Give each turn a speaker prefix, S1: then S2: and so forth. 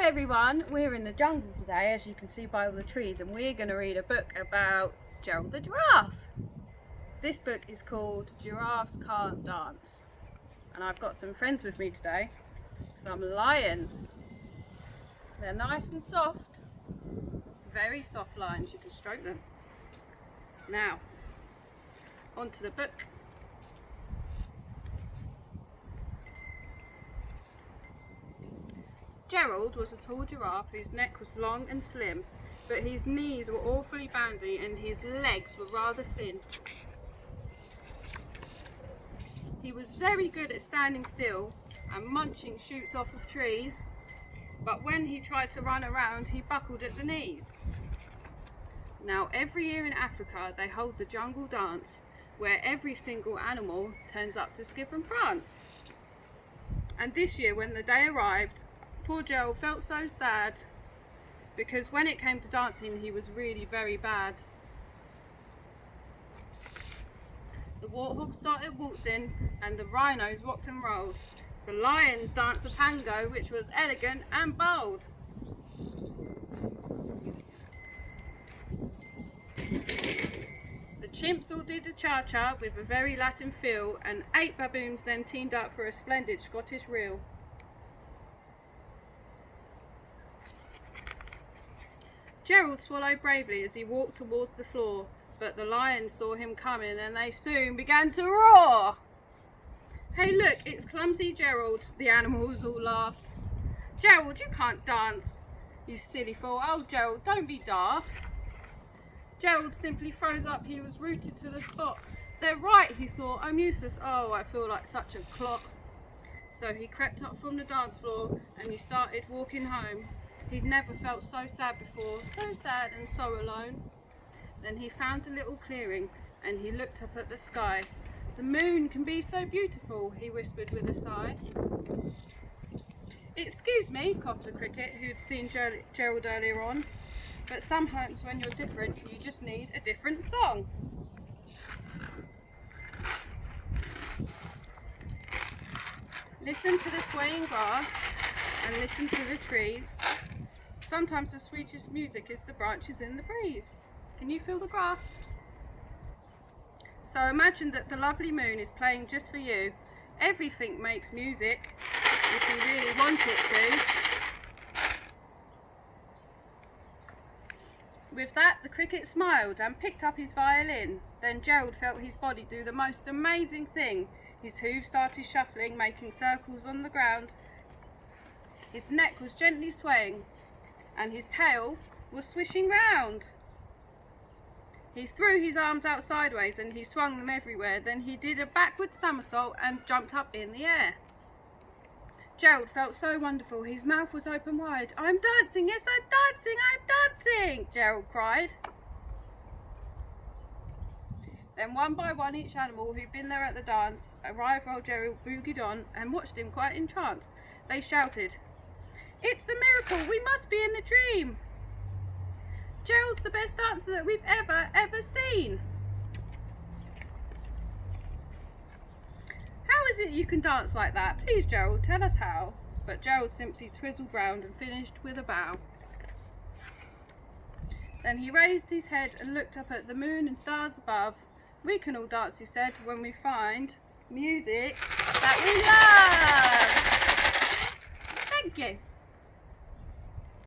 S1: Hi everyone, we're in the jungle today, as you can see by all the trees, and we're going to read a book about Gerald the giraffe. This book is called Giraffes Cant Dance, and I've got some friends with me today, some lions. They're nice and soft, very soft lions, you can stroke them. Now, onto the book. Gerald was a tall giraffe whose neck was long and slim, but his knees were awfully bandy and his legs were rather thin. He was very good at standing still and munching shoots off of trees, but when he tried to run around he buckled at the knees. Now every year in Africa they hold the jungle dance, where every single animal turns up to skip and prance. And this year when the day arrived, poor Gerald felt so sad, because when it came to dancing he was really very bad. The warthogs started waltzing and the rhinos rocked and rolled. The lions danced a tango which was elegant and bold. The chimps all did a cha-cha with a very Latin feel, and 8 baboons then teamed up for a splendid Scottish reel. Gerald swallowed bravely as he walked towards the floor, but the lions saw him coming and they soon began to roar. "Hey look, it's clumsy Gerald," the animals all laughed. "Gerald, you can't dance, you silly fool. Oh Gerald, don't be daft." Gerald simply froze up, he was rooted to the spot. "They're right," he thought, "I'm useless. Oh, I feel like such a clot." So he crept up from the dance floor and he started walking home. He'd never felt so sad before, so sad and so alone. Then he found a little clearing and he looked up at the sky. "The moon can be so beautiful," he whispered with a sigh. "Excuse me," coughed a cricket who'd seen Gerald earlier on, "but sometimes when you're different, you just need a different song." Listen to the swaying grass and listen to the trees. Sometimes the sweetest music is the branches in the breeze. Can you feel the grass? So imagine that the lovely moon is playing just for you. Everything makes music if you really want it to. With that, the cricket smiled and picked up his violin. Then Gerald felt his body do the most amazing thing. His hooves started shuffling, making circles on the ground. His neck was gently swaying and his tail was swishing round. He threw his arms out sideways and he swung them everywhere. Then he did a backward somersault and jumped up in the air. Gerald felt so wonderful, his mouth was open wide. "I'm dancing, yes I'm dancing, I'm dancing," Gerald cried. Then one by one each animal who'd been there at the dance arrived while Gerald boogied on and watched him quite entranced. They shouted, "It's a miracle, we must be in a dream. Gerald's the best dancer that we've ever seen." "How is it you can dance like that? Please Gerald, tell us how." But Gerald simply twizzled round and finished with a bow. Then he raised his head and looked up at the moon and stars above. "We can all dance," he said, "when we find music that we love." Thank you.